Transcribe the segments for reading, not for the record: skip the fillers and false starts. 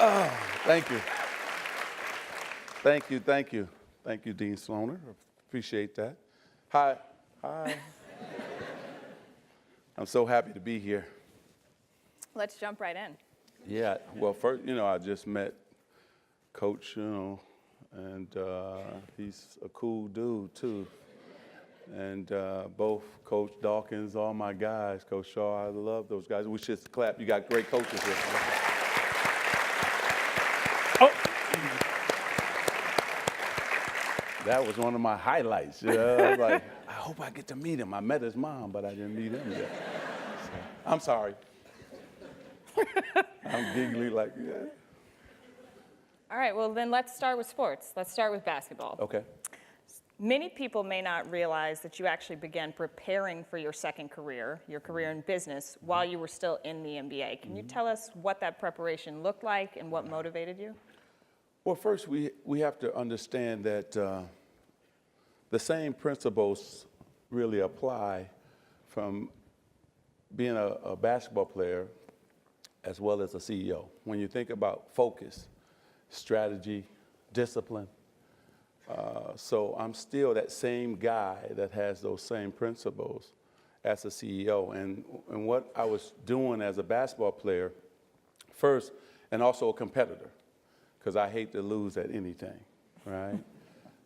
Thank you. Thank you, thank you. Thank you, Dean Sloaner. Appreciate that. Hi. Hi. I'm so happy to be here. Let's jump right in. Yeah, well, first, I just met Coach, and he's a cool dude, too. And both Coach Dawkins, all my guys, Coach Shaw, I love those guys. We should clap. You got great coaches here. Oh. That was one of my highlights. I was like, I hope I get to meet him. I met his mom, but I didn't meet him yet. So, I'm sorry. I'm giggly like, yeah. All right, well, then let's start with sports. Let's start with basketball. Okay. Many people may not realize that you actually began preparing for your second career, your career in business, while you were still in the NBA. Can you tell us what that preparation looked like and what motivated you? Well, first, we have to understand that the same principles really apply from being a basketball player as well as a CEO. When you think about focus, strategy, discipline, so I'm still that same guy that has those same principles as a CEO. And what I was doing as a basketball player first, and also a competitor, because I hate to lose at anything, right?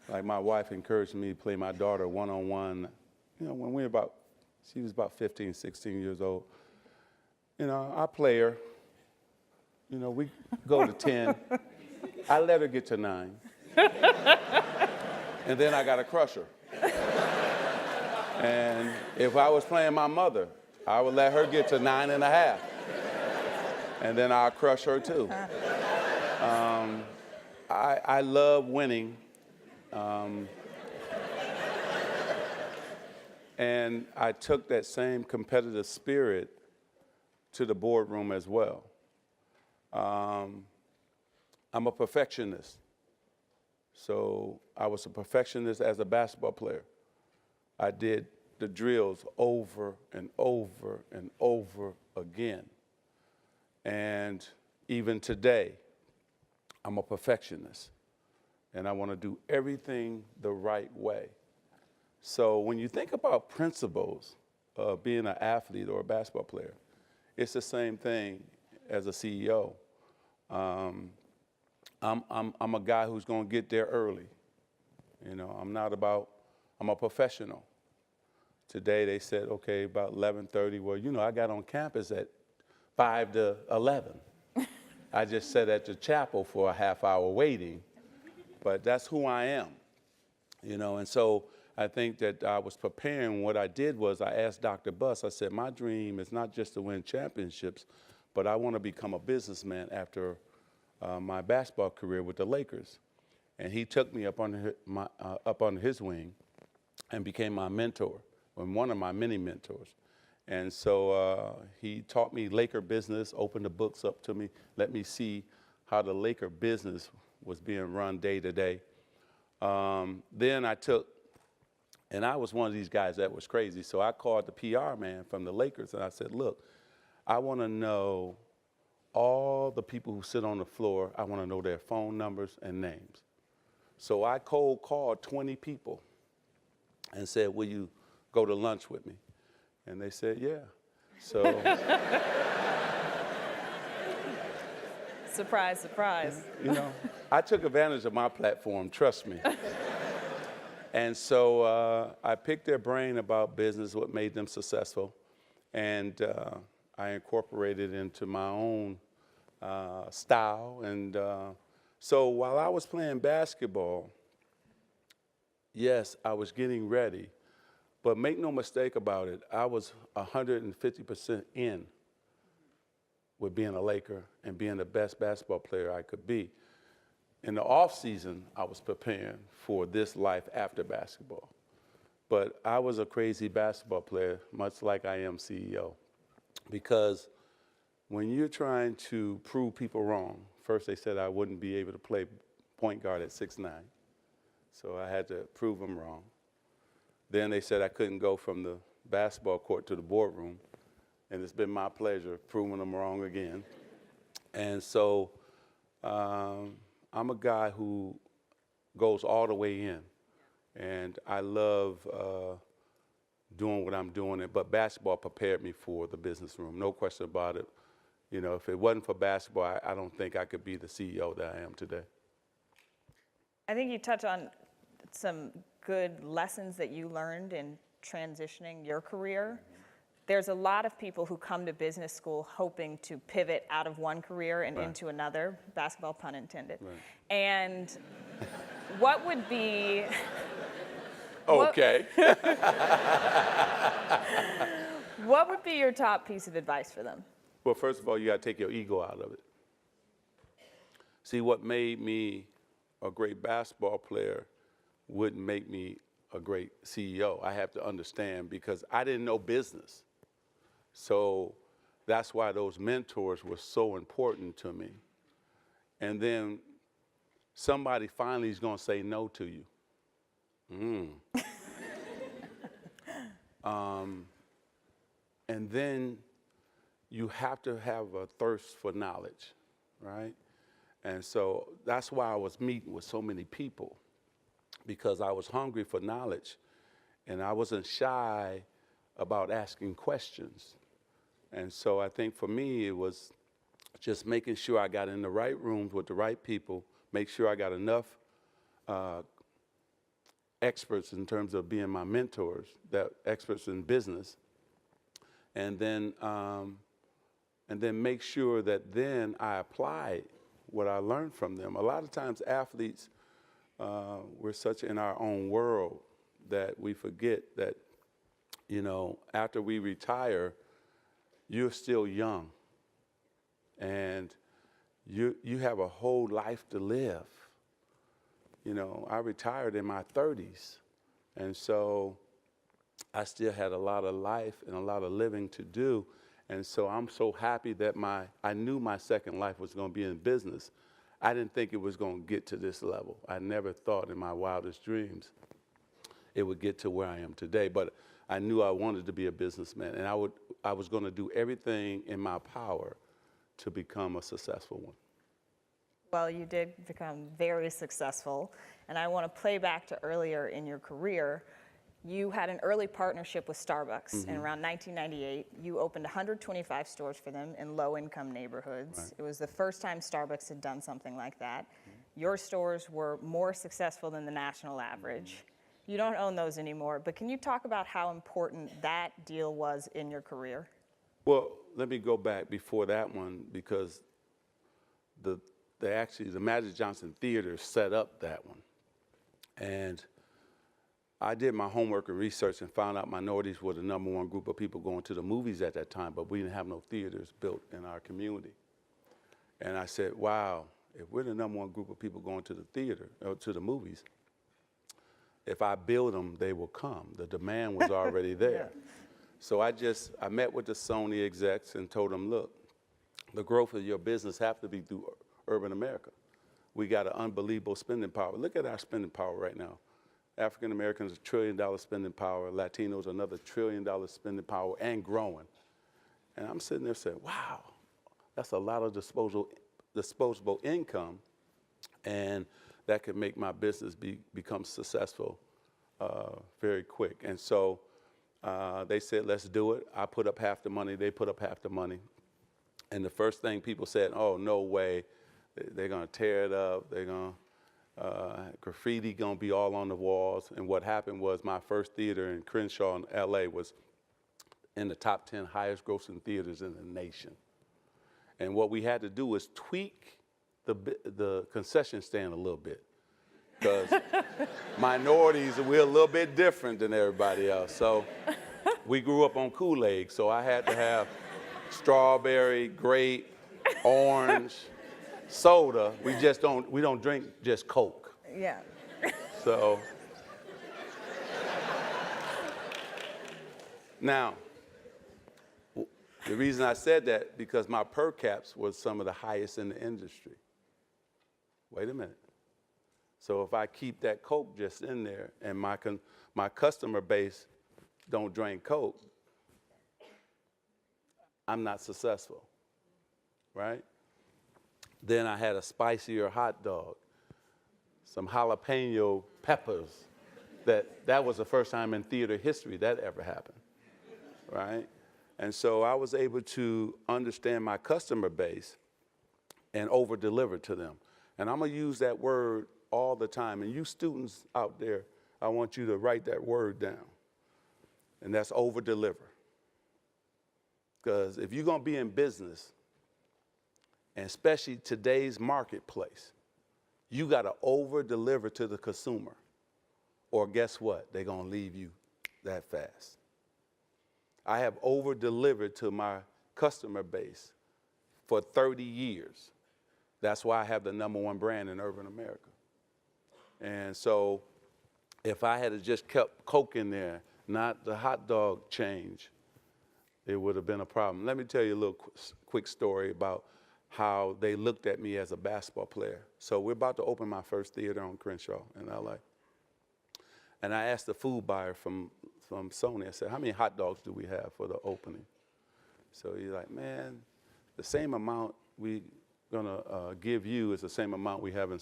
Like my wife encouraged me to play my daughter one-on-one, when she was about 15, 16 years old. I play her, we go to 10. I let her get to 9. And then I got to crush her. And if I was playing my mother, I would let her get to 9.5. And then I'll crush her too. I love winning. And I took that same competitive spirit to the boardroom as well. I'm a perfectionist. So I was a perfectionist as a basketball player. I did the drills over and over and over again. And even today, I'm a perfectionist. And I want to do everything the right way. So when you think about principles of being an athlete or a basketball player, it's the same thing as a CEO. I'm a guy who's going to get there early. I'm a professional. Today they said, okay, about 11:30. Well, I got on campus at 5 to 11. I just sat at the chapel for a half hour waiting, but that's who I am. And so I think that I was preparing. What I did was I asked Dr. Buss, I said, my dream is not just to win championships, but I want to become a businessman after my basketball career with the Lakers. And he took me up under his wing and became my mentor, and one of my many mentors. And so he taught me Laker business, opened the books up to me, let me see how the Laker business was being run day to day. Then and I was one of these guys that was crazy, so I called the PR man from the Lakers and I said, look, I want to know all the people who sit on the floor. I want to know their phone numbers and names. So I cold called 20 people and said, will you go to lunch with me? And they said, yeah. So Surprise, surprise. I took advantage of my platform, trust me. And so I picked their brain about business, what made them successful, and I incorporated it into my own style. And so while I was playing basketball, yes, I was getting ready, but make no mistake about it, I was 150% in with being a Laker and being the best basketball player I could be. In the off season, I was preparing for this life after basketball. But I was a crazy basketball player, much like I am CEO, because when you're trying to prove people wrong, first they said I wouldn't be able to play point guard at 6'9", so I had to prove them wrong. Then they said I couldn't go from the basketball court to the boardroom, and it's been my pleasure proving them wrong again. And so I'm a guy who goes all the way in, and I love doing what I'm doing. But basketball prepared me for the business room, no question about it. You know, if it wasn't for basketball, I don't think I could be the CEO that I am today. I think you touch on some good lessons that you learned in transitioning your career. There's a lot of people who come to business school hoping to pivot out of one career and into another, basketball pun intended. Right. And what would be Okay. what would be your top piece of advice for them? Well, first of all, you got to take your ego out of it. See, what made me a great basketball player wouldn't make me a great CEO. I have to understand, because I didn't know business. So that's why those mentors were so important to me. And then somebody finally is going to say no to you. And then you have to have a thirst for knowledge, right? And so that's why I was meeting with so many people, because I was hungry for knowledge, and I wasn't shy about asking questions. And so I think for me, it was just making sure I got in the right rooms with the right people, make sure I got enough experts in terms of being my mentors, that experts in business, and then make sure that then I apply what I learned from them. A lot of times athletes, we're such in our own world that we forget that, you know, after we retire, you're still young, and you have a whole life to live. You know, I retired in my 30s, and so I still had a lot of life and a lot of living to do. And so I'm so happy that I knew my second life was going to be in business. I didn't think it was going to get to this level. I never thought in my wildest dreams it would get to where I am today. But I knew I wanted to be a businessman, and I was going to do everything in my power to become a successful one. Well, you did become very successful, and I want to play back to earlier in your career. You had an early partnership with Starbucks, and around 1998, you opened 125 stores for them in low-income neighborhoods. Right. It was the first time Starbucks had done something like that. Your stores were more successful than the national average. You don't own those anymore, but can you talk about how important that deal was in your career? Well, let me go back before that one, because the Magic Johnson Theater set up that one. And I did my homework and research and found out minorities were the #1 group of people going to the movies at that time, but we didn't have no theaters built in our community. And I said, wow, if we're the #1 group of people going to the theater, or to the movies, if I build them, they will come. The demand was already there. Yeah. So I met with the Sony execs and told them, look, the growth of your business have to be through urban America. We got an unbelievable spending power. Look at our spending power right now. African Americans, $1 trillion spending power. Latinos, another $1 trillion spending power, and growing. And I'm sitting there saying, wow, that's a lot of disposable income, and that could make my business become successful very quick. And so they said, let's do it. I put up half the money, they put up half the money. And the first thing people said, oh, no way, they're gonna tear it up, they're gonna, graffiti gonna be all on the walls. And what happened was my first theater in Crenshaw in LA was in the top 10 highest grossing theaters in the nation. And what we had to do was tweak the concession stand a little bit, because minorities, we're a little bit different than everybody else. So we grew up on Kool-Aid, so I had to have strawberry, grape, orange, soda. We don't drink just Coke. Yeah. So now, the reason I said that, because my per caps was some of the highest in the industry. Wait a minute. So if I keep that Coke just in there, and my customer base don't drink Coke, I'm not successful, right? Then I had a spicier hot dog, some jalapeno peppers. That was the first time in theater history that ever happened, right? And so I was able to understand my customer base and over-deliver to them. And I'm gonna use that word all the time. And you students out there, I want you to write that word down. And that's over-deliver. Because if you're gonna be in business, and especially today's marketplace, you gotta over-deliver to the consumer. Or guess what? They're gonna leave you that fast. I have over-delivered to my customer base for 30 years. That's why I have the #1 brand in urban America. And so if I had just kept Coke in there, not the hot dog change, it would have been a problem. Let me tell you a little quick story about how they looked at me as a basketball player. So we're about to open my first theater on Crenshaw in LA. And I asked the food buyer from Sony, I said, how many hot dogs do we have for the opening? So he's like, man, the same amount we gonna give you is the same amount we have in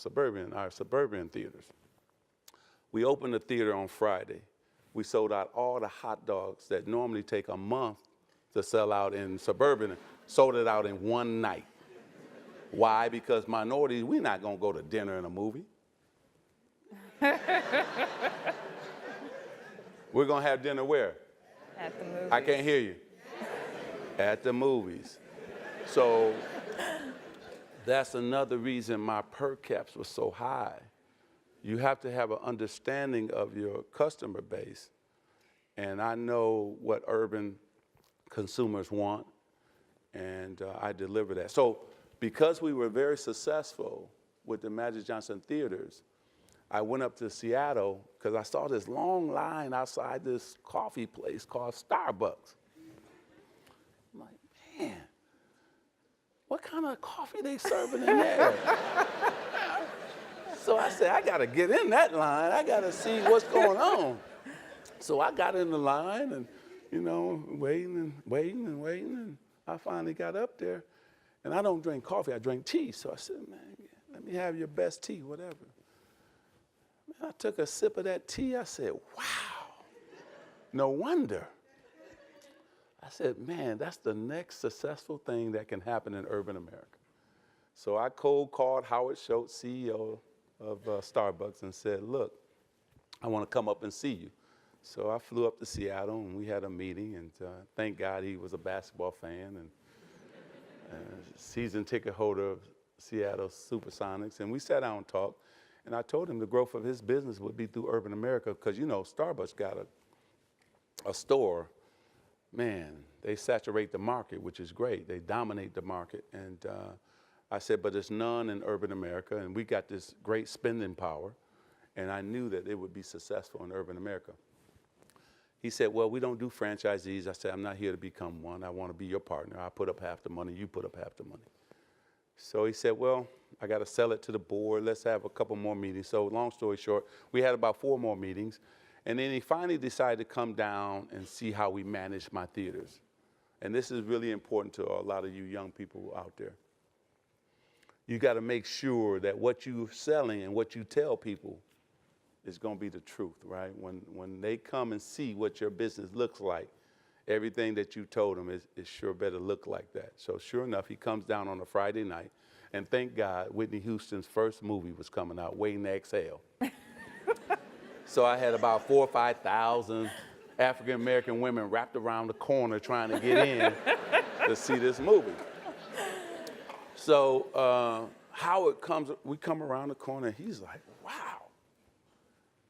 our suburban theaters. We opened the theater on Friday. We sold out all the hot dogs that normally take a month to sell out in suburban, sold it out in one night. Why? Because minorities, we're not gonna go to dinner and a movie. We're gonna have dinner where? At the movies. I can't hear you. At the movies. So that's another reason my per caps was so high. You have to have an understanding of your customer base. And I know what urban consumers want, and I deliver that. So because we were very successful with the Magic Johnson Theaters, I went up to Seattle because I saw this long line outside this coffee place called Starbucks. I'm like, man, what kind of coffee they serving in there? So I said, I gotta get in that line. I gotta see what's going on. So I got in the line and, waiting, and I finally got up there. And I don't drink coffee, I drink tea. So I said, man, let me have your best tea, whatever. Man, I took a sip of that tea, I said, wow, no wonder. I said, man, that's the next successful thing that can happen in urban America. So I cold called Howard Schultz, CEO of Starbucks, and said, look, I want to come up and see you. So I flew up to Seattle, and we had a meeting, and thank God he was a basketball fan and season ticket holder of Seattle Supersonics. And we sat down and talked, and I told him the growth of his business would be through urban America because, Starbucks got a store. Man, they saturate the market, which is great. They dominate the market. And I said, but there's none in urban America, and we got this great spending power, and I knew that it would be successful in urban America. He said, well, we don't do franchisees. I said, I'm not here to become one. I want to be your partner. I put up half the money, you put up half the money. So he said, well, I got to sell it to the board. Let's have a couple more meetings. So long story short, we had about 4 more meetings. And then he finally decided to come down and see how we manage my theaters. And this is really important to a lot of you young people out there. You got to make sure that what you're selling and what you tell people is going to be the truth, right? When they come and see what your business looks like, everything that you told them is sure better look like that. So sure enough, he comes down on a Friday night, and thank God Whitney Houston's first movie was coming out, Waiting to Exhale. So I had about 4,000 or 5,000 African-American women wrapped around the corner trying to get in to see this movie. So Howard we come around the corner, and he's like, wow,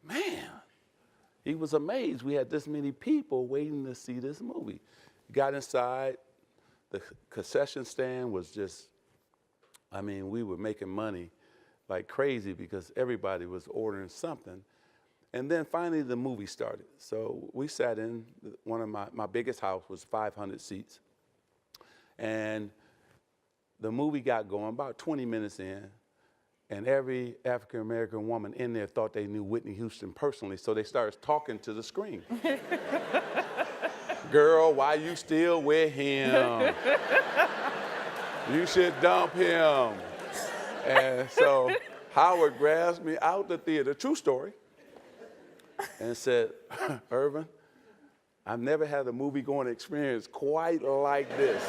man. He was amazed we had this many people waiting to see this movie. Got inside, the concession stand was just, we were making money like crazy because everybody was ordering something. And then finally the movie started. So we sat in, one of my biggest house was 500 seats. And the movie got going about 20 minutes in, and every African-American woman in there thought they knew Whitney Houston personally, so they started talking to the screen. Girl, why you still with him? You should dump him. And so Howard grabs me out the theater, true story, and said, Earvin, I've never had a movie-going experience quite like this.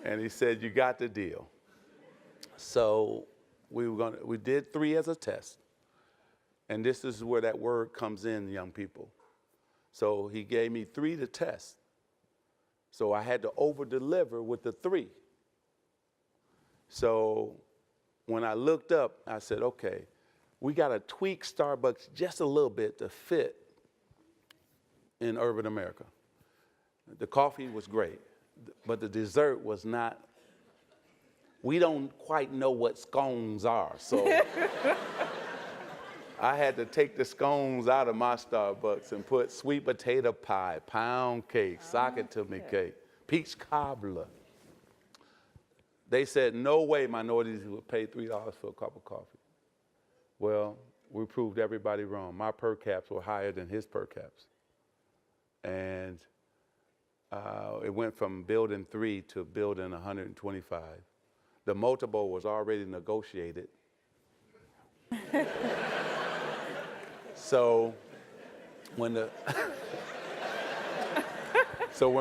And he said, you got the deal. So we did 3 as a test. And this is where that word comes in, young people. So he gave me 3 to test. So I had to over-deliver with the 3. So when I looked up, I said, okay, we got to tweak Starbucks just a little bit to fit in urban America. The coffee was great, but the dessert was not. We don't quite know what scones are, so I had to take the scones out of my Starbucks and put sweet potato pie, pound cake, sock-it-to-me cake, peach cobbler. They said, no way minorities would pay $3 for a cup of coffee. Well, we proved everybody wrong. My per caps were higher than his per caps. And it went from building 3 to building 125. The multiple was already negotiated. So when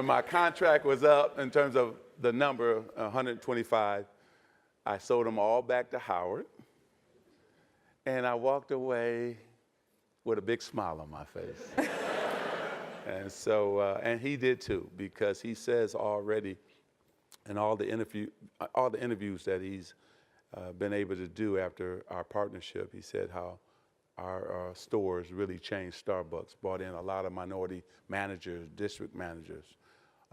my contract was up in terms of the number, 125, I sold them all back to Howard. And I walked away with a big smile on my face. And so, and he did too, because he says already in all the interviews that he's been able to do after our partnership, he said how our stores really changed Starbucks, brought in a lot of minority managers, district managers,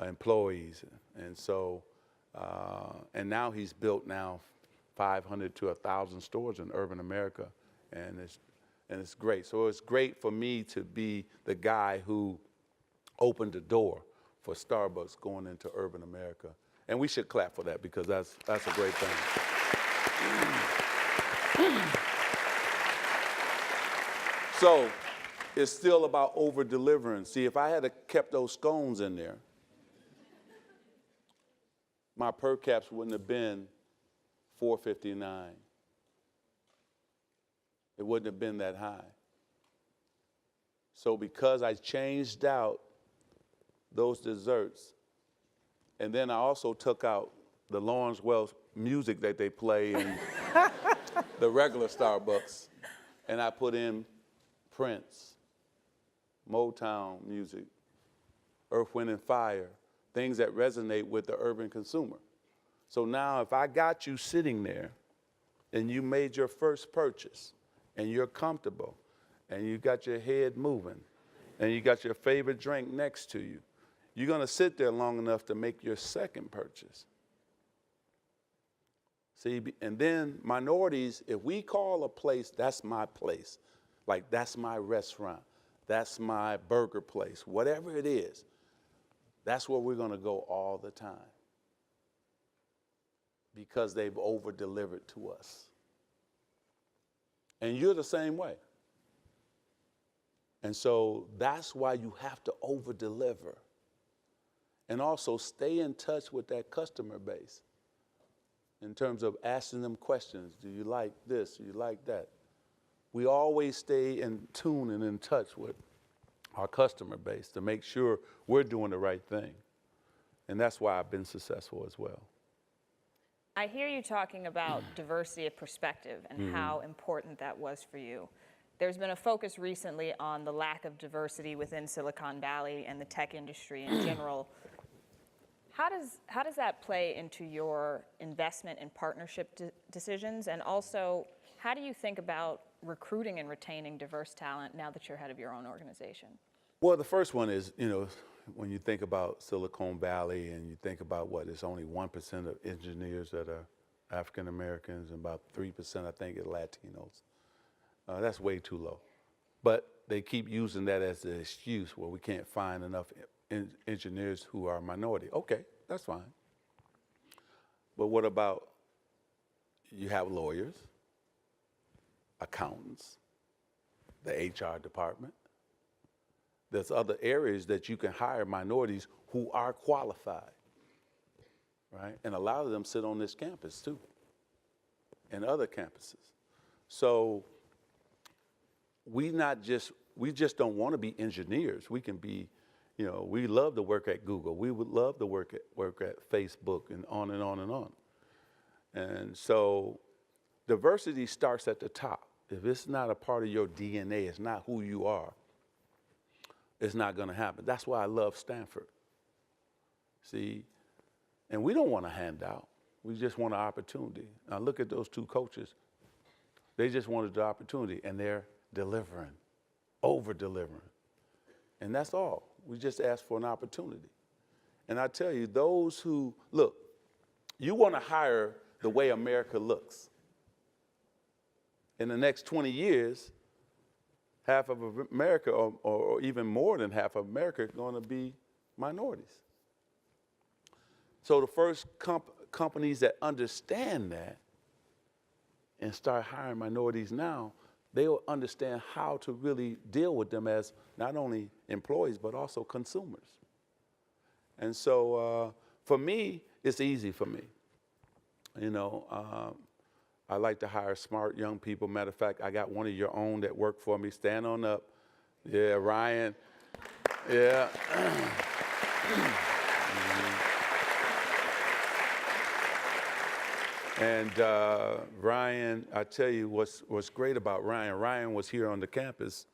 employees. And so, and now he's built now 500 to 1,000 stores in urban America, and it's great. So it's great for me to be the guy who opened the door for Starbucks going into urban America. And we should clap for that, because that's a great thing. So it's still about over-delivering. See, if I had kept those scones in there, my per caps wouldn't have been $4.59. It wouldn't have been that high. So because I changed out those desserts, and then I also took out the Lawrence Wells music that they play in the regular Starbucks, and I put in Prince, Motown music, Earth, Wind, and Fire, things that resonate with the urban consumer. So now if I got you sitting there and you made your first purchase and you're comfortable and you got your head moving and you got your favorite drink next to you, you're going to sit there long enough to make your second purchase. See, and then minorities, if we call a place, that's my place, like that's my restaurant, that's my burger place, whatever it is, that's where we're going to go all the time, because they've over-delivered to us. And you're the same way. And so that's why you have to over-deliver. And also stay in touch with that customer base in terms of asking them questions. Do you like this? Do you like that? We always stay in tune and in touch with our customer base to make sure we're doing the right thing. And that's why I've been successful as well. I hear you talking about diversity of perspective and how important that was for you. There's been a focus recently on the lack of diversity within Silicon Valley and the tech industry in general. How does that play into your investment and partnership decisions? And also, how do you think about recruiting and retaining diverse talent now that you're head of your own organization? Well, the first one is, when you think about Silicon Valley and you think about it's only 1% of engineers that are African Americans and about 3%, I think, are Latinos. That's way too low. But they keep using that as an excuse where we can't find enough engineers who are minority. Okay, that's fine. But what about you have lawyers, accountants, the HR department? There's other areas that you can hire minorities who are qualified, right? And a lot of them sit on this campus too. and other campuses. So we just don't want to be engineers. We can be, we love to work at Google. We would love to work at Facebook and on and on and on. And so diversity starts at the top. If it's not a part of your DNA, it's not who you are, it's not going to happen. That's why I love Stanford. See, and we don't want a handout. We just want an opportunity. Now look at those two coaches. They just wanted the opportunity, and they're delivering, over-delivering. And that's all. We just ask for an opportunity. And I tell you, those who, look, you want to hire the way America looks. In the next 20 years, half of America, or even more than half of America, is going to be minorities. So the first companies that understand that and start hiring minorities now, they'll understand how to really deal with them as not only employees, but also consumers. And so for me, it's easy for me. I like to hire smart young people. Matter of fact, I got one of your own that work for me. Stand on up. Yeah, Ryan. Yeah. And Ryan, I tell you what's great about Ryan. Ryan was here on the campus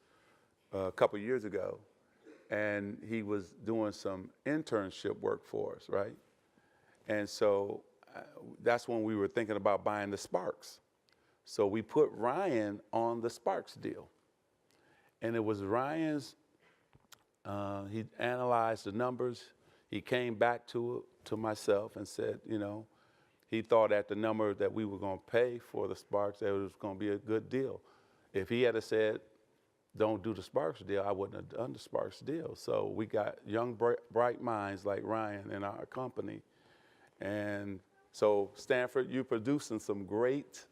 a couple years ago, and he was doing some internship work for us, right? And so that's when we were thinking about buying the Sparks. So we put Ryan on the Sparks deal. And it was Ryan's, he analyzed the numbers. He came back to myself and said, he thought at the number that we were going to pay for the Sparks, that it was going to be a good deal. If he had said, don't do the Sparks deal, I wouldn't have done the Sparks deal. So we got young, bright minds like Ryan in our company. And so Stanford, you're producing some great,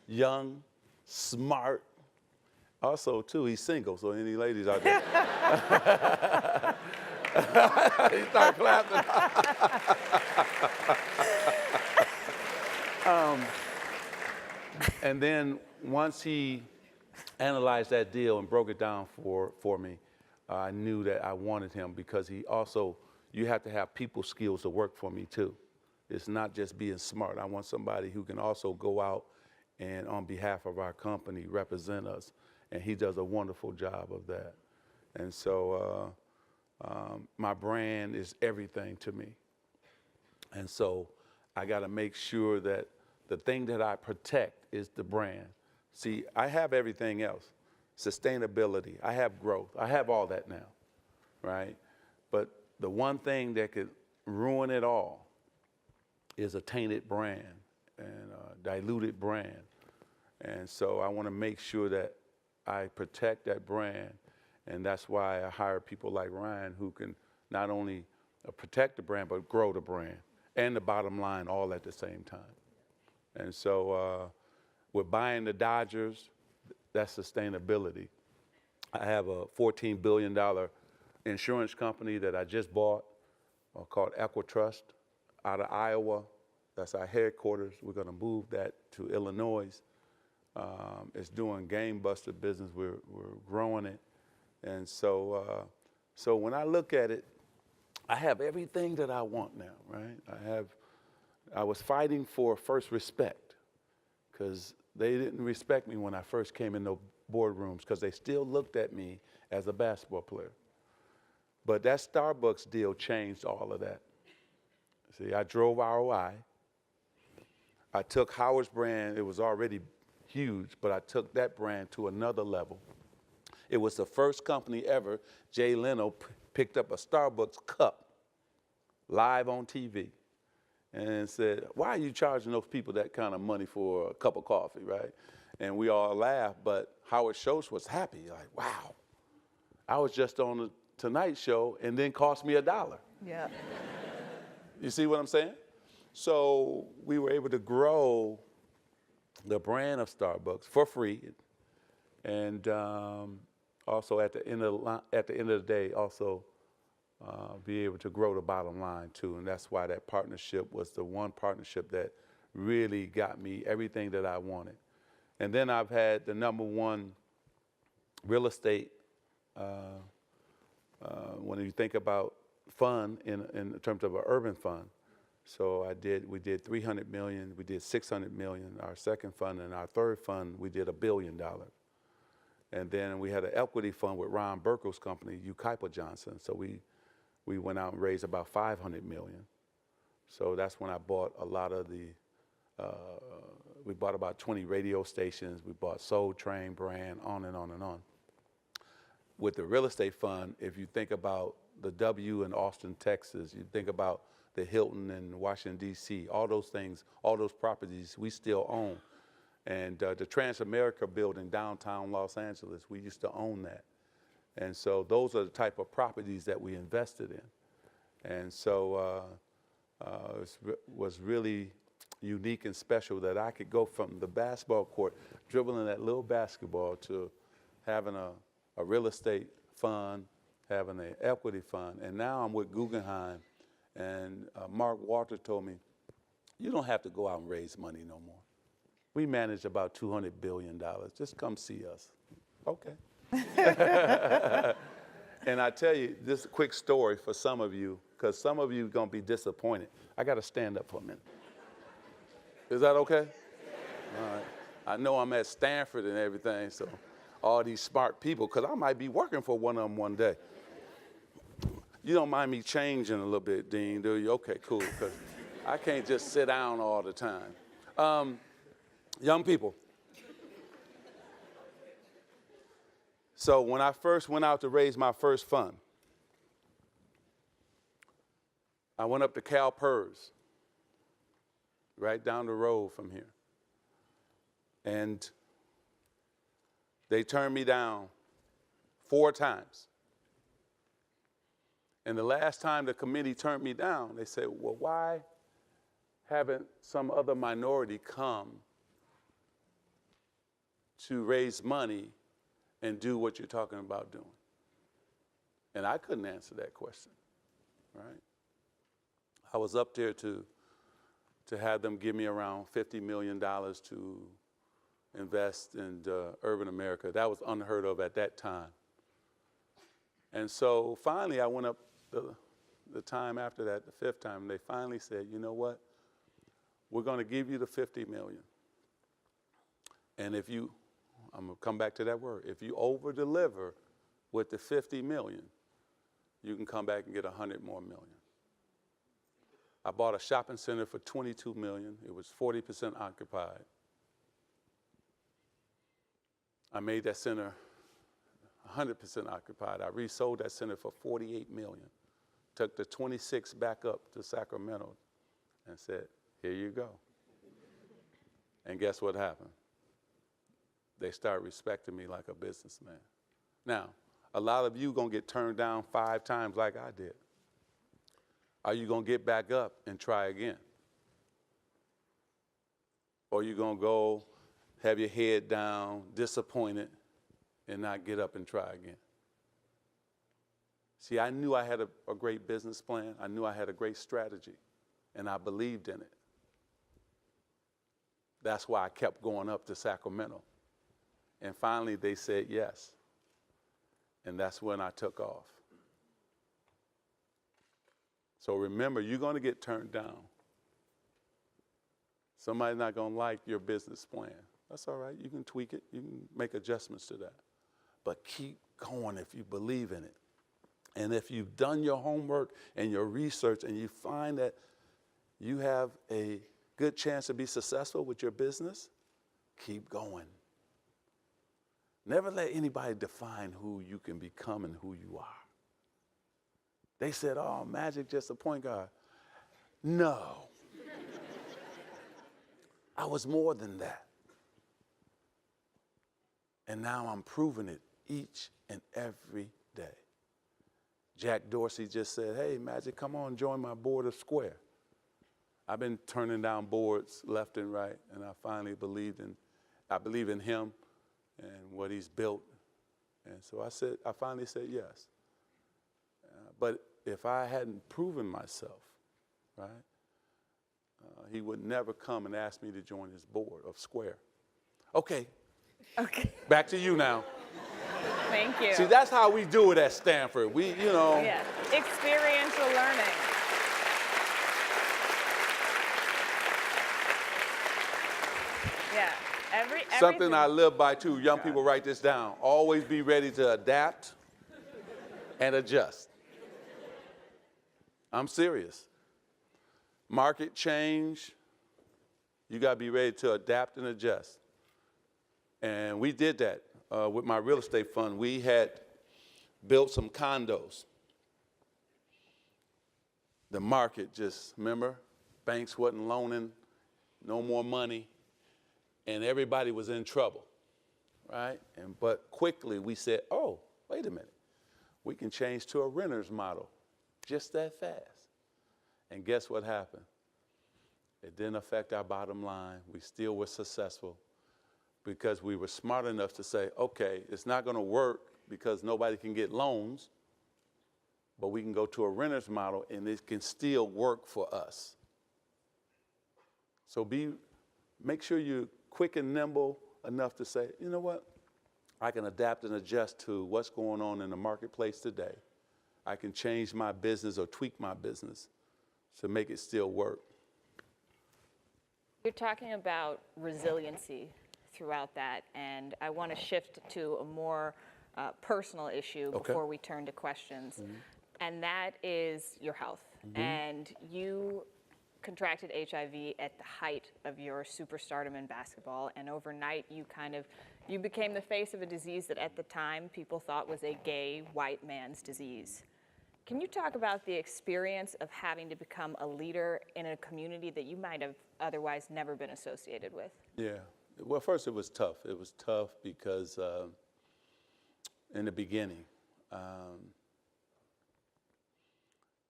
young, smart, also too, he's single, so any ladies out there. He started clapping. And then once he analyzed that deal and broke it down for me, I knew that I wanted him because you have to have people skills to work for me too. It's not just being smart. I want somebody who can also go out and on behalf of our company represent us. And he does a wonderful job of that. And so my brand is everything to me. And so I got to make sure that the thing that I protect is the brand. See, I have everything else. Sustainability, I have growth, I have all that now, right? But the one thing that could ruin it all is a tainted brand and a diluted brand. And so I want to make sure that I protect that brand. And that's why I hire people like Ryan who can not only protect the brand, but grow the brand and the bottom line all at the same time. And so with buying the Dodgers, that's sustainability. I have a $14 billion insurance company that I just bought called Equitrust out of Iowa. That's our headquarters. We're going to move that to Illinois. It's doing game-buster business. We're growing it. And so when I look at it, I have everything that I want now, right? I was fighting for first respect because they didn't respect me when I first came in the boardrooms because they still looked at me as a basketball player. But that Starbucks deal changed all of that. See, I drove ROI. I took Howard's brand. It was already huge, but I took that brand to another level. It was the first company ever. Jay Leno picked up a Starbucks cup live on TV and said, why are you charging those people that kind of money for a cup of coffee, right? And we all laughed, but Howard Schultz was happy, like, wow. I was just on the Tonight Show and then cost me $1. Yeah. You see what I'm saying? So we were able to grow the brand of Starbucks for free, and also at the end of the day, also be able to grow the bottom line too. And that's why that partnership was the one partnership that really got me everything that I wanted. And then I've had the #1 real estate, when you think about fund in terms of an urban fund. So we did 300 million, we did 600 million, our second fund, and our third fund, we did $1 billion. And then we had an equity fund with Ron Burkle's company, Ukaipa Johnson. So we went out and raised about 500 million. So that's when I bought a lot of we bought about 20 radio stations, we bought Soul Train brand, on and on and on. With the real estate fund, if you think about the W in Austin, Texas, you think about the Hilton in Washington, D.C., all those things, all those properties we still own. And the Transamerica building downtown Los Angeles, we used to own that. And so those are the type of properties that we invested in. And so it was really unique and special that I could go from the basketball court, dribbling that little basketball, to having a real estate fund, having an equity fund. And now I'm with Guggenheim, and Mark Walter told me, you don't have to go out and raise money no more. We manage about $200 billion. Just come see us. Okay. And I tell you, this is a quick story for some of you, because some of you are going to be disappointed. I got to stand up for a minute. Is that okay? All right. I know I'm at Stanford and everything, so all these smart people, because I might be working for one of them one day. You don't mind me changing a little bit, Dean, do you? Okay, cool, because I can't just sit down all the time. Young people. So when I first went out to raise my first fund, I went up to CalPERS, right down the road from here. And they turned me down 4 times. And the last time the committee turned me down, they said, well, why haven't some other minority come to raise money and do what you're talking about doing? And I couldn't answer that question, right? I was up there to have them give me around $50 million to invest in urban America. That was unheard of at that time. And so finally I went up the time after that, the 5th time, and they finally said, you know what? We're going to give you the $50 million. And if you, I'm going to come back to that word, if you over-deliver with the $50 million, you can come back and get $100 more million. I bought a shopping center for $22 million. It was 40% occupied. I made that center 100% occupied. I resold that center for $48 million. Took the 26 back up to Sacramento and said, here you go. And guess what happened? They started respecting me like a businessman. Now, a lot of you gonna get turned down 5 times like I did. Are you gonna get back up and try again? Or are you gonna go have your head down, disappointed, and not get up and try again? See, I knew I had a great business plan. I knew I had a great strategy, and I believed in it. That's why I kept going up to Sacramento. And finally, they said yes. And that's when I took off. So remember, you're going to get turned down. Somebody's not going to like your business plan. That's all right. You can tweak it. You can make adjustments to that. But keep going if you believe in it. And if you've done your homework and your research and you find that you have a good chance to be successful with your business, keep going. Never let anybody define who you can become and who you are. They said, oh, Magic just a point guard. No. I was more than that. And now I'm proving it each and every day. Jack Dorsey just said, hey, Magic, come on, join my board of Square. I've been turning down boards left and right, and I finally believe in him and what he's built. And so I finally said yes. But if I hadn't proven myself, right, he would never come and ask me to join his board of Square. Okay, Okay, back to you now. thank you. See, that's how we do it at Stanford. We, you know. Yeah, experiential learning. Yeah, Something I everything- live by too. Young people, write this down. Always be ready to adapt and adjust. I'm serious. Market change, you got to be ready to adapt and adjust. And we did that with my real estate fund. We had built some condos. The market just, remember, banks wasn't loaning, no more money, and everybody was in trouble, right? But quickly we said, oh, wait a minute. We can change to a renter's model just that fast. And guess what happened? It didn't affect our bottom line. We still were successful because we were smart enough to say, okay, it's not going to work because nobody can get loans, but we can go to a renter's model and it can still work for us. So make sure you're quick and nimble enough to say, you know what? I can adapt and adjust to what's going on in the marketplace today. I can change my business or tweak my business to make it still work. You're talking about resiliency throughout that, and I want to shift to a more personal issue before we turn to questions, and that is your health. And you contracted HIV at the height of your superstardom in basketball, and overnight you became the face of a disease that at the time people thought was a gay white man's disease. Can you talk about the experience of having to become a leader in a community that you might have otherwise never been associated with? Yeah. Well, first it was tough. It was tough because in the beginning,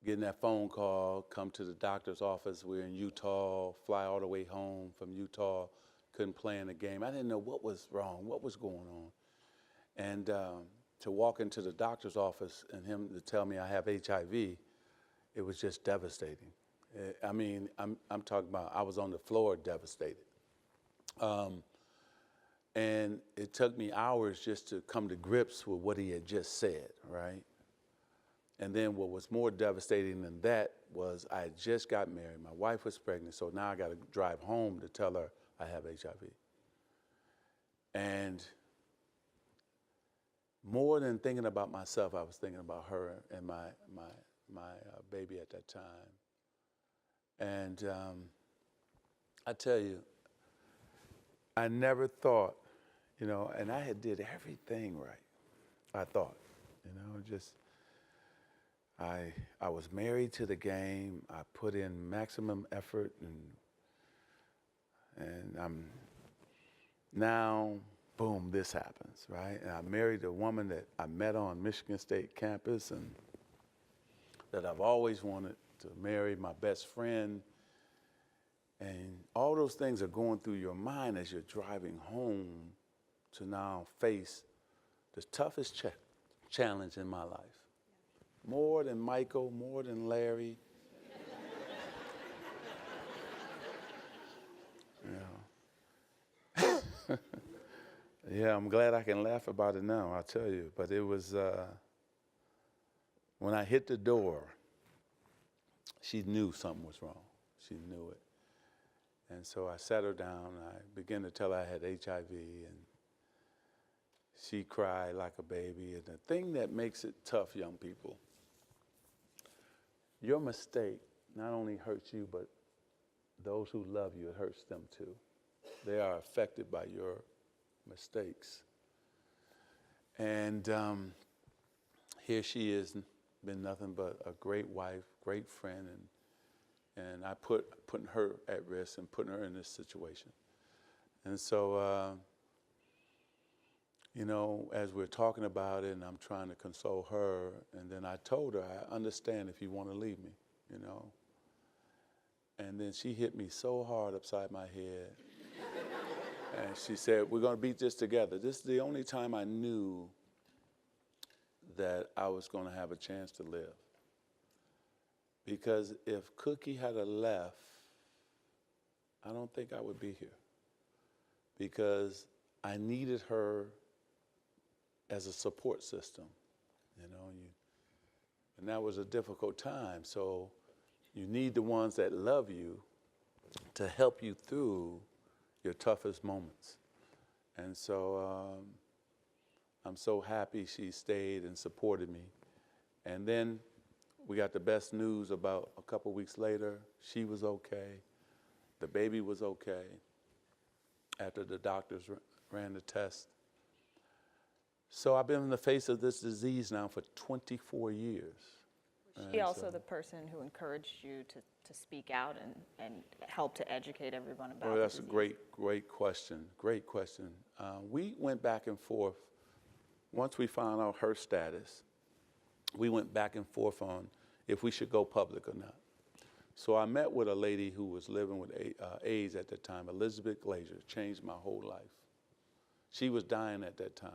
getting that phone call, come to the doctor's office, we're in Utah, fly all the way home from Utah, couldn't play in the game. I didn't know what was wrong, what was going on. And to walk into the doctor's office and him to tell me I have HIV, it was just devastating. I mean, I'm talking about I was on the floor devastated. And it took me hours just to come to grips with what he had just said, right? And then what was more devastating than that was I had just got married. My wife was pregnant, so now I got to drive home to tell her I have HIV. And more than thinking about myself, I was thinking about her and my baby at that time. And I tell you, I never thought, you know, and I had did everything right, I thought, you know, just, I was married to the game. I put in maximum effort, and I'm now, boom, this happens, right? And I married a woman that I met on Michigan State campus and that I've always wanted to marry, my best friend. And all those things are going through your mind as you're driving home to now face the toughest challenge in my life. More than Michael, more than Larry. You know. Yeah, I'm glad I can laugh about it now, I'll tell you. But it was, when I hit the door, she knew something was wrong. She knew it. And so I sat her down, and I began to tell her I had HIV, and she cried like a baby. And the thing that makes it tough, young people, your mistake not only hurts you, but those who love you, it hurts them too. They are affected by your mistakes. And here she is, been nothing but a great wife, great friend, and I putting her at risk and putting her in this situation. And so, you know, as we're talking about it and I'm trying to console her, and then I told her, I understand if you want to leave me, you know. And then she hit me so hard upside my head. And she said, we're going to beat this together. This is the only time I knew that I was going to have a chance to live. Because if Cookie had left I don't think I would be here because I needed her as a support system, and that was a difficult time. So you need the ones that love you to help you through your toughest moments. And so I'm so happy she stayed and supported me. And then we got the best news about a couple weeks later. She was okay. The baby was okay after the doctors ran the test. So I've been in the face of this disease now for 24 years. Was she also the person who encouraged you to speak out and help to educate everyone about Oh, that's the a disease? great question. Great question. We went back and forth. Once we found out her status, we went back and forth on if we should go public or not. So I met with a lady who was living with AIDS at the time, Elizabeth Glazier. Changed my whole life. She was dying at that time.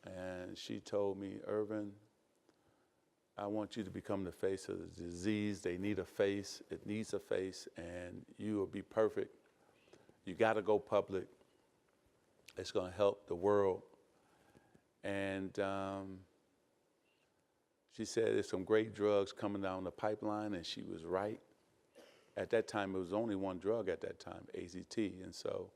And she told me, Earvin, I want you to become the face of the disease. They need a face. It needs a face, and you will be perfect. You got to go public. It's going to help the world. And she said there's some great drugs coming down the pipeline, and she was right. At that time, it was only one drug at that time, AZT. And so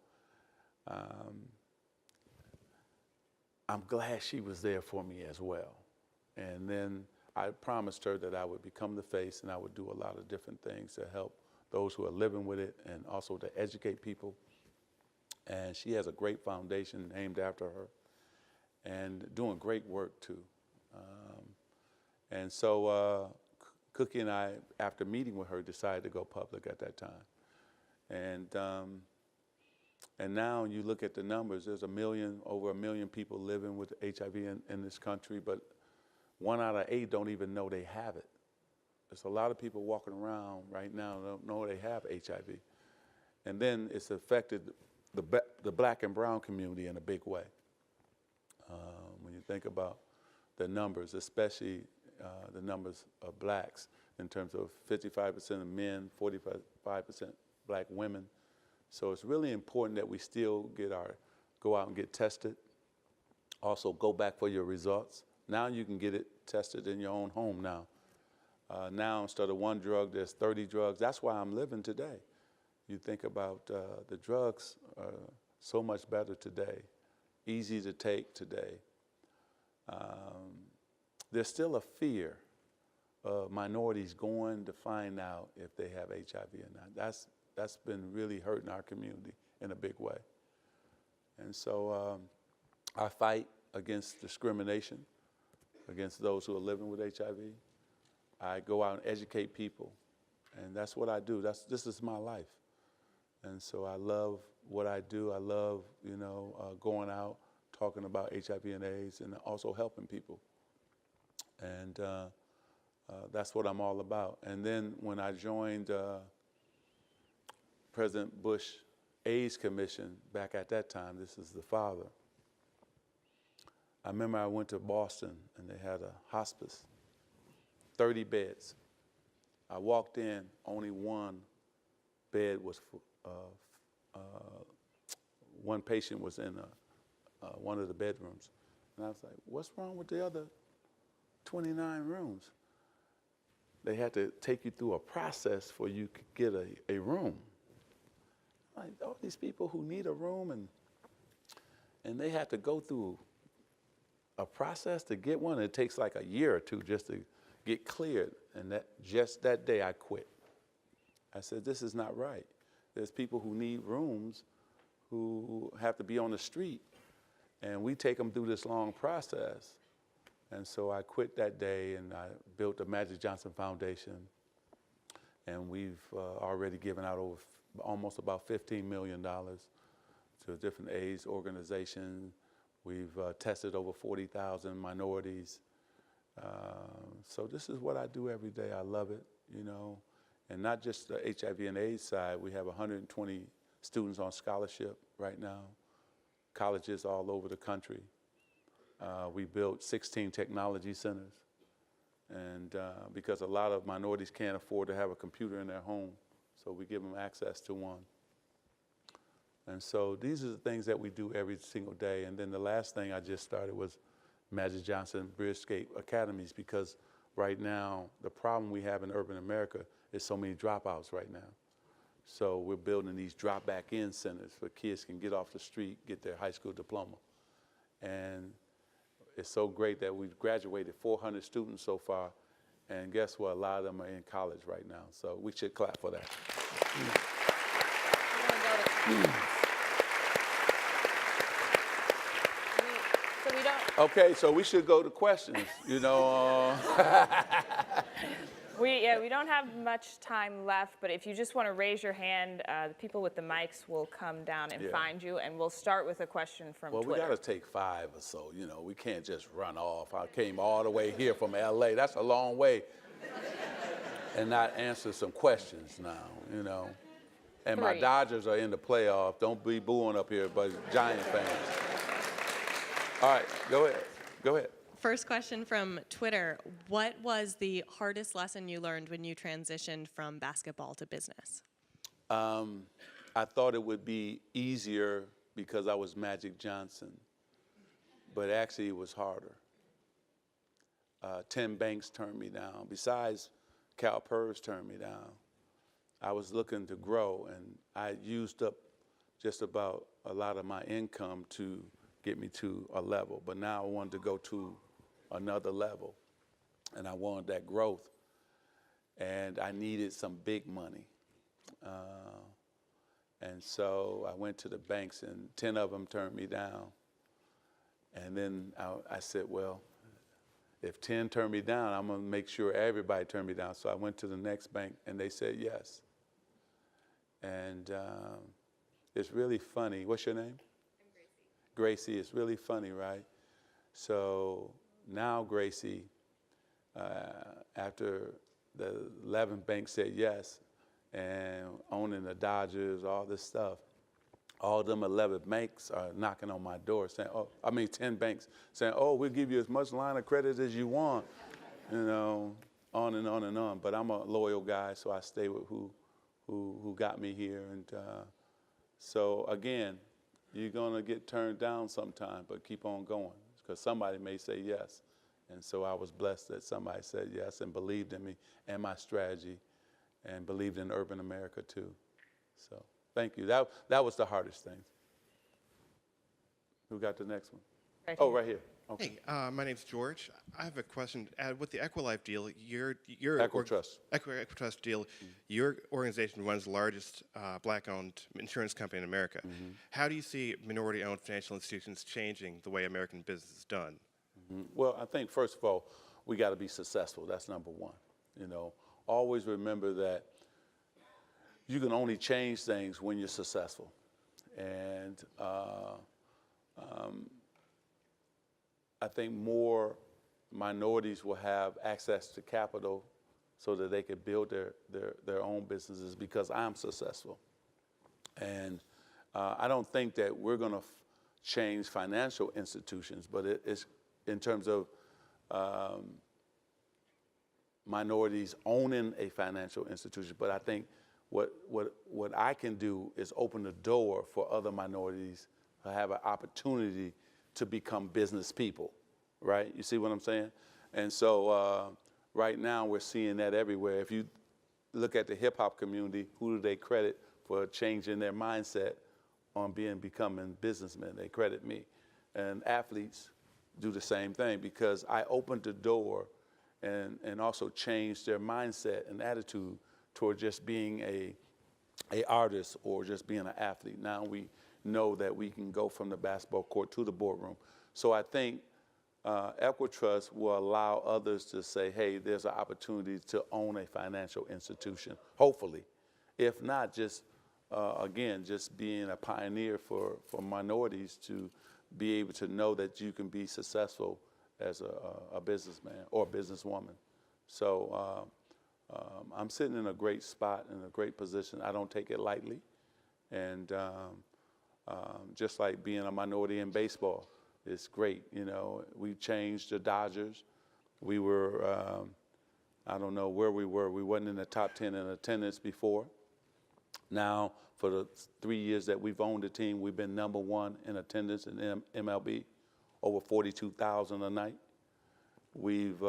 I'm glad she was there for me as well. And then I promised her that I would become the face and I would do a lot of different things to help those who are living with it and also to educate people. And she has a great foundation named after her and doing great work too. And so Cookie and I, after meeting with her, decided to go public at that time. And now you look at the numbers, there's over a million people living with HIV in this country, but 1 out of 8 don't even know they have it. There's a lot of people walking around right now that don't know they have HIV. And then it's affected the black and brown community in a big way. When you think about the numbers, especially the numbers of blacks, in terms of 55% of men, 45% black women. So it's really important that we still go out and get tested. Also go back for your results. Now you can get it tested in your own home now. Now instead of one drug, there's 30 drugs. That's why I'm living today. You think about the drugs are so much better today, easy to take today. There's still a fear of minorities going to find out if they have HIV or not. That's been really hurting our community in a big way. And so I fight against discrimination against those who are living with HIV. I go out and educate people, and that's what I do. This is my life. And so I love what I do. I love, going out, talking about HIV and AIDS, and also helping people. And that's what I'm all about. And then when I joined President Bush AIDS Commission back at that time, this is the father, I remember I went to Boston and they had a hospice, 30 beds. I walked in, only one bed was, one patient was in one of the bedrooms. And I was like, what's wrong with the other 29 rooms? They had to take you through a process for you to get a room. Like, all these people who need a room and they have to go through a process to get one. It takes like a year or two just to get cleared. And just that day I quit. I said, this is not right. There's people who need rooms who have to be on the street, and we take them through this long process. And so I quit that day and I built the Magic Johnson Foundation, and we've already given out almost about $15 million to different AIDS organizations. We've tested over 40,000 minorities. So this is what I do every day. I love it, And not just the HIV and AIDS side. We have 120 students on scholarship right now, colleges all over the country. We built 16 technology centers. And because a lot of minorities can't afford to have a computer in their home, So we give them access to one. And so these are the things that we do every single day. And then the last thing I just started was Magic Johnson Bridgescape Academies, because right now the problem we have in urban America is so many dropouts right now. So we're building these drop back in centers where kids can get off the street, get their high school diploma. And it's so great that we've graduated 400 students so far. And guess what? A lot of them are in college right now. So we should clap for that. So we don't. Okay, so we should go to questions, you know. We don't have much time left, but if you just want to raise your hand, the people with the mics will come down and find you, and we'll start with a question from Twitter. Well, we got to take 5 or so, you know. We can't just run off. I came all the way here from LA. That's a long way. And not answer some questions now, you know. And my Dodgers are in the playoff. Don't be booing up here, but Giant fans. All right, go ahead. Go ahead. First question from Twitter. What was the hardest lesson you learned when you transitioned from basketball to business? I thought it would be easier because I was Magic Johnson, but actually it was harder. 10 banks turned me down. Besides, CalPERS turned me down. I was looking to grow, and I used up just about a lot of my income to get me to a level. But now I wanted to go to another level, and I wanted that growth. And I needed some big money. And so I went to the banks, and 10 of them turned me down. And then I said, well, if 10 turned me down, I'm going to make sure everybody turned me down. So I went to the next bank, and they said yes. And it's really funny. What's your name? I'm Gracie. Gracie, it's really funny, right? So now Gracie, after the 11th bank said yes, and owning the Dodgers, all this stuff, all them 11 banks are knocking on my door saying, 10 banks saying, oh, we'll give you as much line of credit as you want, you know, on and on and on. But I'm a loyal guy, so I stay with who got me here. And so again, you're gonna get turned down sometime, but keep on going, because somebody may say yes. And so I was blessed that somebody said yes and believed in me and my strategy and believed in urban America too. So thank you. That was the hardest thing. Who got the next one? Right here. Okay. Hey, my name's George. I have a question. With the Equilife deal, your Equitrust deal, your organization runs the largest black-owned insurance company in America. How do you see minority-owned financial institutions changing the way American business is done? Well, I think first of all, we got to be successful. That's number one. You know, always remember that you can only change things when you're successful, and I think more minorities will have access to capital so that they can build their own businesses because I'm successful. And I don't think that we're going to change financial institutions, but it's in terms of minorities owning a financial institution. But I think what I can do is open the door for other minorities to have an opportunity to become business people, right? You see what I'm saying? And so right now we're seeing that everywhere. If you look at the hip hop community, who do they credit for changing their mindset on becoming businessmen? They credit me. And athletes do the same thing because I opened the door and also changed their mindset and attitude toward just being a artist or just being an athlete. Now we know that we can go from the basketball court to the boardroom. So I think Equitrust will allow others to say, hey, there's an opportunity to own a financial institution, hopefully. If not, just, again, just being a pioneer for minorities to be able to know that you can be successful as a businessman or a businesswoman. So I'm sitting in a great spot, in a great position. I don't take it lightly. And just like being a minority in baseball, it's great. You know, we changed the Dodgers. We were, I don't know where we were. We wasn't in the top 10 in attendance before. Now, for the 3 years that we've owned the team, we've been #1 in attendance in MLB, over 42,000 a night. We've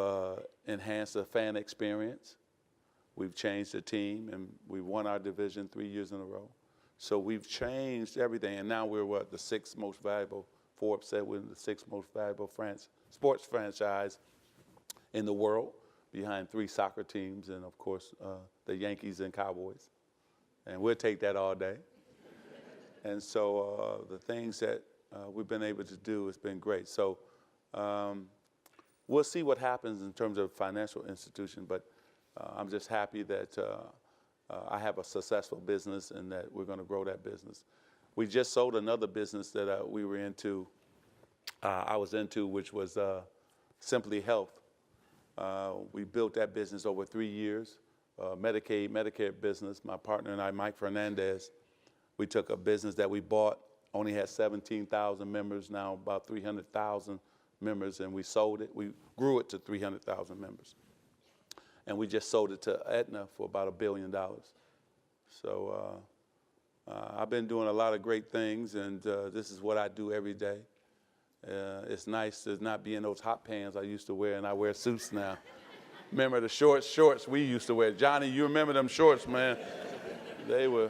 enhanced the fan experience. We've changed the team, and we won our division 3 years in a row. So we've changed everything, and now we're the sixth most valuable. Forbes said we're the sixth most valuable sports franchise in the world, behind 3 soccer teams and, of course, the Yankees and Cowboys. And we'll take that all day. And so the things that we've been able to do has been great. So we'll see what happens in terms of financial institution, but I'm just happy that I have a successful business and that we're going to grow that business. We just sold another business that we were into, I was into, which was Simply Health. We built that business over 3 years, Medicaid, Medicare business. My partner and I, Mike Fernandez, we took a business that we bought, only had 17,000 members, now about 300,000 members, and we sold it. We grew it to 300,000 members. And we just sold it to Aetna for about $1 billion. So I've been doing a lot of great things, and this is what I do every day. It's nice to not be in those hot pants I used to wear, and I wear suits now. Remember the shorts we used to wear? Johnny, you remember them shorts, man? They were,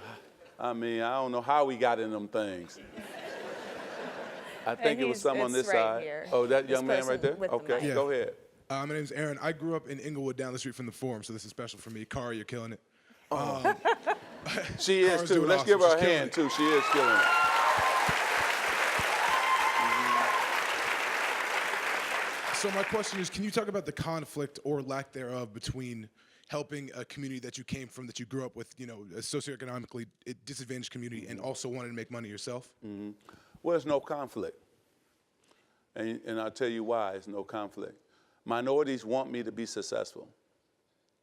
I mean, I don't know how we got in them things. I think it was some on this right side. here. Oh, that This young man right there? person with the Okay, mic. go ahead. My name's Aaron. I grew up in Inglewood down the street from the Forum, so this is special for me. Kara, you're killing it. She is Kara's too. doing Let's awesome. give her She's a killing hand it. too. She is killing it. So my question is, can you talk about the conflict or lack thereof between helping a community that you came from, that you grew up with, you know, a socioeconomically disadvantaged community, and also wanting to make money yourself? Well, there's no conflict. And I'll tell you why there's no conflict. Minorities want me to be successful,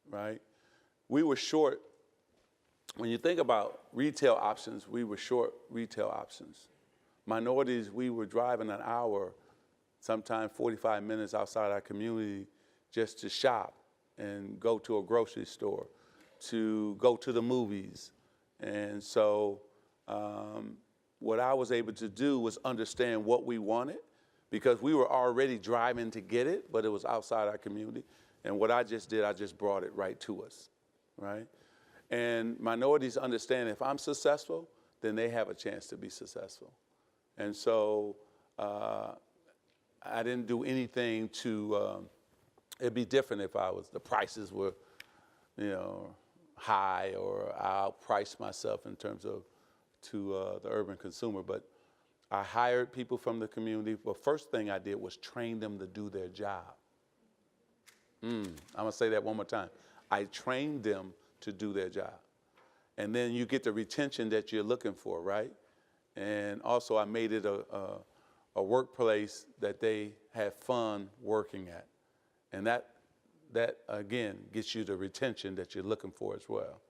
right? We were short, when you think about retail options, we were short retail options. Minorities, we were driving an hour, sometimes 45 minutes outside our community just to shop and go to a grocery store, to go to the movies. And so what I was able to do was understand what we wanted, because we were already driving to get it, but it was outside our community. And what I just did, I just brought it right to us, right? And minorities understand if I'm successful, then they have a chance to be successful. And so I didn't do anything to, it'd be different if the prices were, you know, high, or I outpriced myself in terms of to the urban consumer. But I hired people from the community. The first thing I did was train them to do their job. I'm gonna say that one more time. I trained them to do their job. And then you get the retention that you're looking for, right? And also I made it a workplace that they have fun working at. And that again, gets you the retention that you're looking for as well.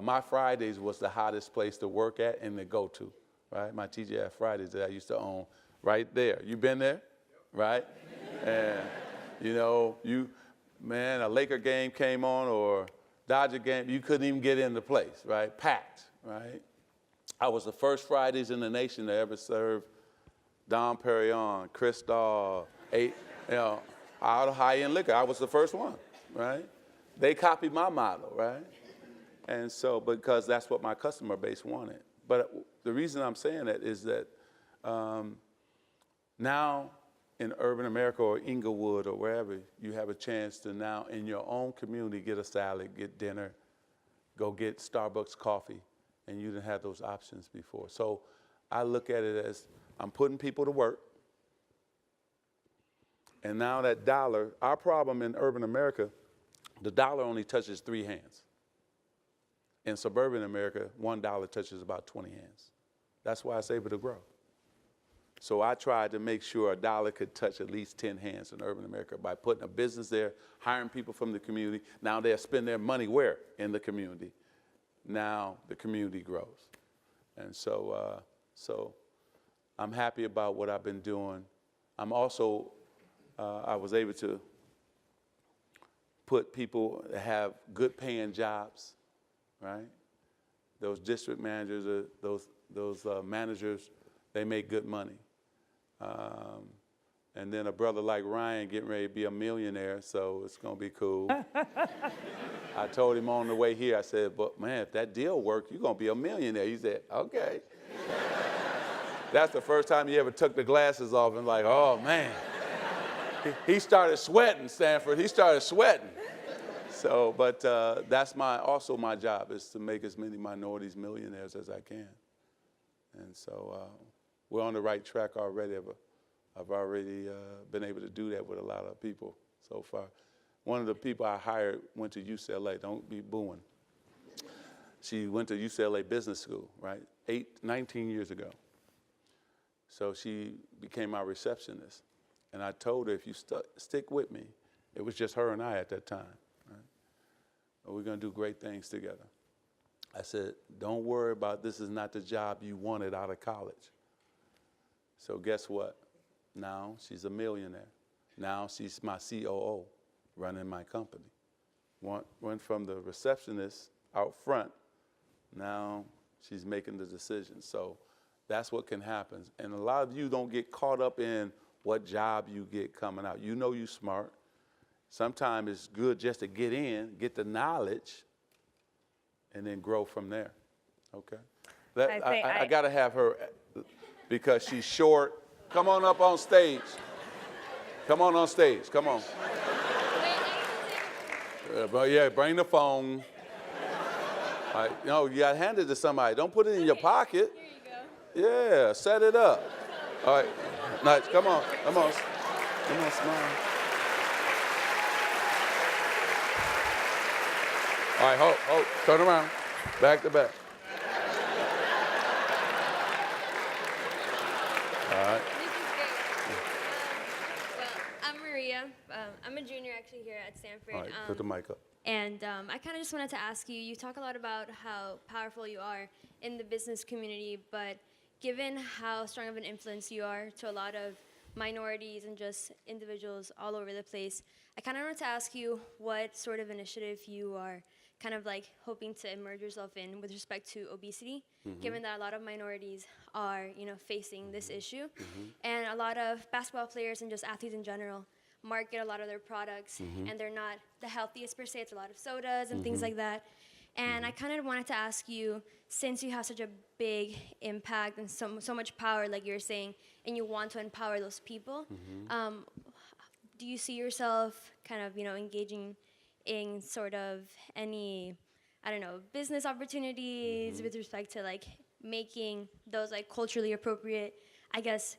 My Fridays was the hottest place to work at and to go to, right? My TGI Fridays that I used to own, right there. You been there, right? And you know, man, a Laker game came on or Dodger game, you couldn't even get in the place, right? Packed, right? I was the first Fridays in the nation to ever serve Dom Perignon, Cristal, out of high-end liquor. I was the first one, right? They copied my model, right? And so, because that's what my customer base wanted. But the reason I'm saying that is that now in urban America or Inglewood or wherever, you have a chance to now in your own community get a salad, get dinner, go get Starbucks coffee, and you didn't have those options before. So I look at it as I'm putting people to work, and now that dollar, our problem in urban America, the dollar only touches 3 hands. In suburban America, $1 touches about 20 hands. That's why it's able to grow. So I tried to make sure a dollar could touch at least 10 hands in urban America by putting a business there, hiring people from the community. Now they'll spend their money where? In the community. Now the community grows. And so, so I'm happy about what I've been doing. I'm also, I was able to put people that have good paying jobs, right? those district managers, those managers, they make good money. And then a brother like Ryan getting ready to be a millionaire, so it's gonna be cool. I told him on the way here, I said, but man, if that deal worked, you're gonna be a millionaire. He said, okay. That's the first time he ever took the glasses off and like, oh man. He started sweating, Stanford, he started sweating. So, but that's also my job, is to make as many minorities millionaires as I can. And so we're on the right track already. I've already been able to do that with a lot of people so far. One of the people I hired went to UCLA. Don't be booing. She went to UCLA Business School, right? 19 years ago. So she became my receptionist. And I told her, if you stick with me, it was just her and I at that time, right? We're gonna do great things together. I said, don't worry about, this is not the job you wanted out of college. So guess what? Now she's a millionaire. Now she's my COO running my company. Went from the receptionist out front, now she's making the decisions. So that's what can happen. And a lot of you don't get caught up in what job you get coming out. You know you're smart. Sometimes it's good just to get in, get the knowledge, and then grow from there, okay? I gotta have her, because she's short. Come on up on stage. Come on stage, come on. But yeah, bring the phone. All right, no, you gotta hand it to somebody. Don't put it in your pocket. Here you go. Yeah, set it up. All right, nice, come on, smile. All right, hold, turn around, back to back. All right. This is great. Well, I'm Maria. I'm a junior actually here at Stanford. All right, put the mic up. And I kind of just wanted to ask you, you talk a lot about how powerful you are in the business community, but given how strong of an influence you are to a lot of minorities and just individuals all over the place, I kind of wanted to ask you what sort of initiative you are kind of like hoping to immerse yourself in with respect to obesity, given that a lot of minorities are, facing this issue. And a lot of basketball players and just athletes in general market a lot of their products, and they're not the healthiest per se. It's a lot of sodas and things like that. And I kind of wanted to ask you, since you have such a big impact and so much power, like you're saying, and you want to empower those people, do you see yourself kind of, engaging in sort of any, business opportunities with respect to like making those like culturally appropriate, I guess,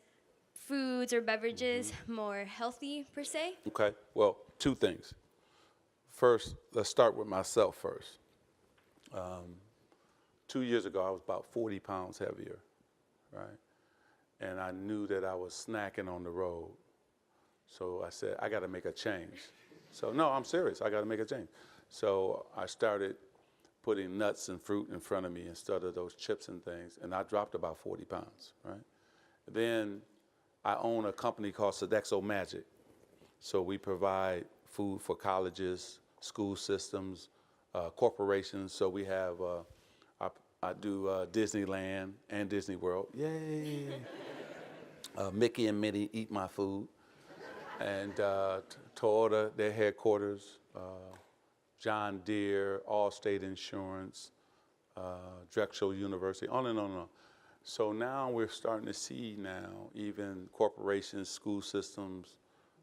foods or beverages more healthy per se? Okay, well, two things. First, let's start with myself first. 2 years ago, I was about 40 pounds heavier, right? And I knew that I was snacking on the road. So I said, I gotta make a change. So no, I'm serious, I gotta make a change. So I started putting nuts and fruit in front of me instead of those chips and things, and I dropped about 40 pounds, right? Then I own a company called Sodexo Magic. So we provide food for colleges, school systems, corporations. So we have, I do Disneyland and Disney World. Yay! Mickey and Minnie eat my food. And Toyota, their headquarters, John Deere, Allstate Insurance, Drexel University, on and on and on. So now we're starting to see now even corporations, school systems,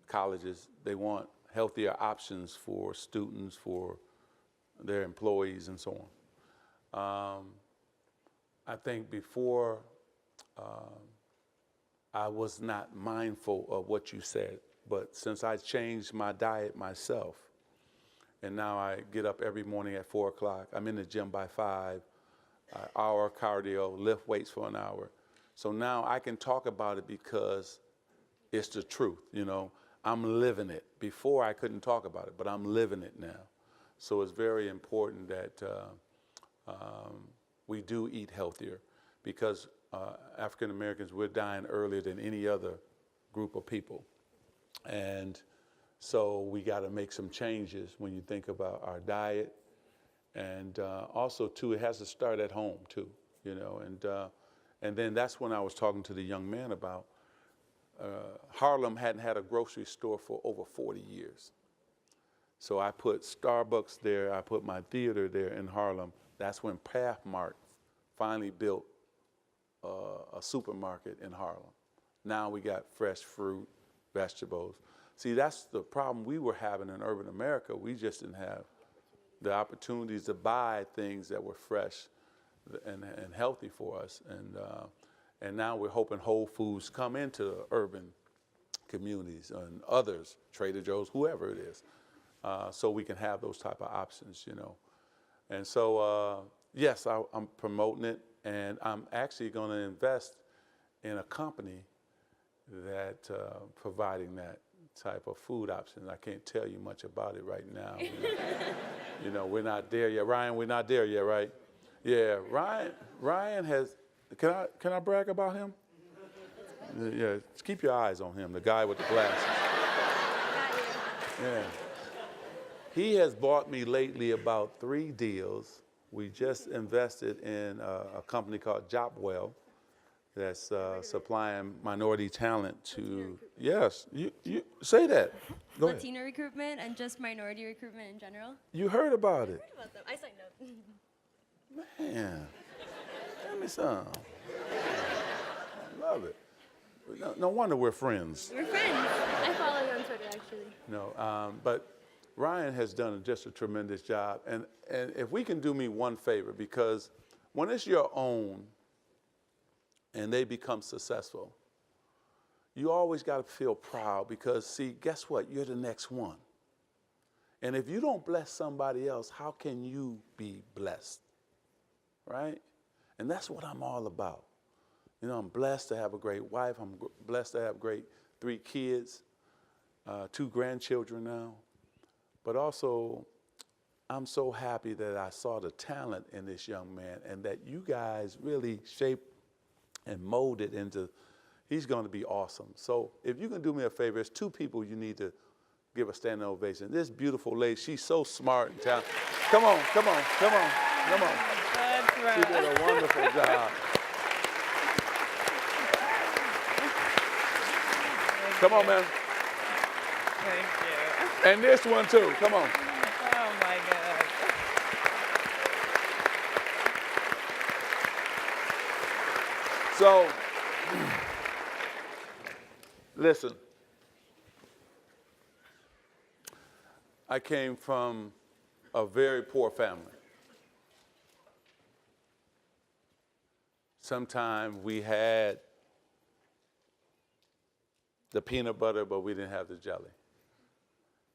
colleges, they want healthier options for students, for their employees and so on. I think before I was not mindful of what you said, but since I changed my diet myself, and now I get up every morning at 4 o'clock, I'm in the gym by 5, hour cardio, lift weights for an hour. So now I can talk about it because it's the truth, I'm living it. Before I couldn't talk about it, but I'm living it now. So it's very important that we do eat healthier, because African Americans, we're dying earlier than any other group of people. And so we got to make some changes when you think about our diet And also, too, it has to start at home, too, and then that's when I was talking to the young man about Harlem hadn't had a grocery store for over 40 years. So I put Starbucks there, I put my theater there in Harlem. That's when Pathmark finally built a supermarket in Harlem. Now we got fresh fruit, vegetables. See, that's the problem we were having in urban America. We just didn't have the opportunities to buy things that were fresh and healthy for us. And now we're hoping Whole Foods come into urban communities and others, Trader Joe's, whoever it is, so we can have those type of options, And so, yes, I'm promoting it, and I'm actually going to invest in a company that providing that type of food options. I can't tell you much about it right now. We're not there yet. Ryan, we're not there yet, right? Yeah, Ryan has, can I brag about him? Yeah, just keep your eyes on him, the guy with the glasses. Yeah. He has bought me lately about 3 deals. We just invested in a company called Jobwell that's supplying minority talent to, yes, you say that. Go ahead. Latino recruitment and just minority recruitment in general. You heard about it. I heard about them. I signed up. Man, tell me some. Love it. No wonder we're friends. We're friends. I follow you on Twitter, actually. No, but Ryan has done just a tremendous job. And if we can do me one favor, because when it's your own and they become successful, you always got to feel proud because, see, guess what? You're the next one. And if you don't bless somebody else, how can you be blessed? Right? And that's what I'm all about. I'm blessed to have a great wife. I'm blessed to have great 3 kids, 2 grandchildren now. But also, I'm so happy that I saw the talent in this young man and that you guys really shaped and molded into, he's going to be awesome. So if you can do me a favor, there's 2 people you need to give a standing ovation. This beautiful lady, she's so smart and talented. Come on. That's right. She did a wonderful job. Come on, man. Thank you. And this one too. Come on. Oh my God. So, listen. I came from a very poor family. Sometimes we had the peanut butter, but we didn't have the jelly.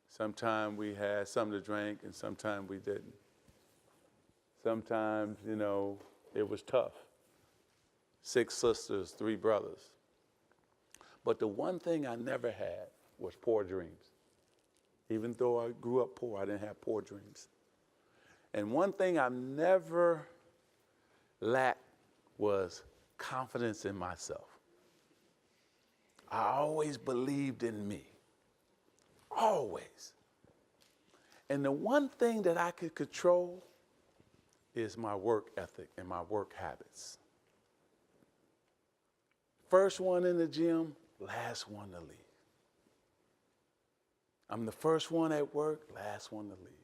Sometimes we had something to drink, and sometimes we didn't. Sometimes, it was tough. 6 sisters, 3 brothers. But the one thing I never had was poor dreams. Even though I grew up poor, I didn't have poor dreams. And one thing I never lacked was confidence in myself. I always believed in me. Always. And the one thing that I could control is my work ethic and my work habits. First one in the gym, last one to leave. I'm the first one at work, last one to leave.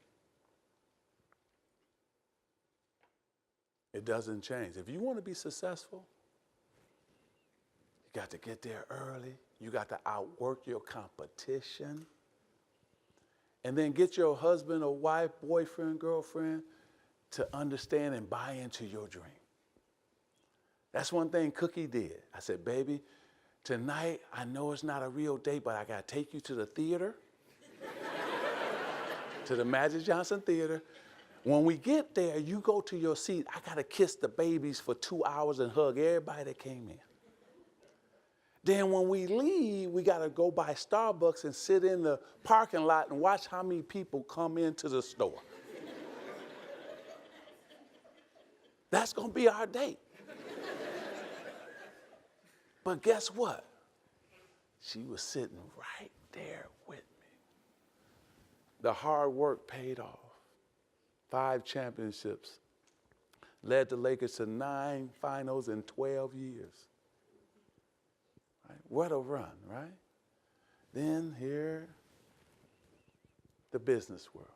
It doesn't change. If you want to be successful, you got to get there early. You got to outwork your competition. And then get your husband or wife, boyfriend, girlfriend to understand and buy into your dream. That's one thing Cookie did. I said, baby, tonight I know it's not a real date, but I got to take you to the theater, to the Magic Johnson Theater. When we get there, you go to your seat. I got to kiss the babies for 2 hours and hug everybody that came in. Then when we leave, we got to go by Starbucks and sit in the parking lot and watch how many people come into the store. That's going to be our date. But guess what? She was sitting right there with me. The hard work paid off. 5 championships, led the Lakers to 9 finals in 12 years. Right? What a run, right? Then here, the business world.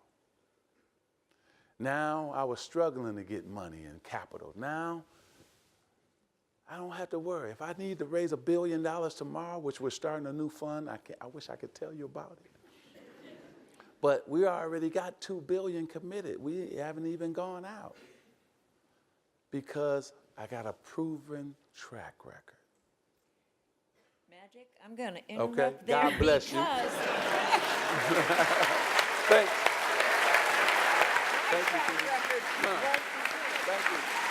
Now I was struggling to get money and capital. Now I don't have to worry. If I need to raise $1 billion tomorrow, which we're starting a new fund, I wish I could tell you about it. But we already got $2 billion committed. We haven't even gone out because I got a proven track record. Magic, I'm going to interrupt Okay, there God bless you. because Thanks. Thank you. track record No. was considered. Thank you.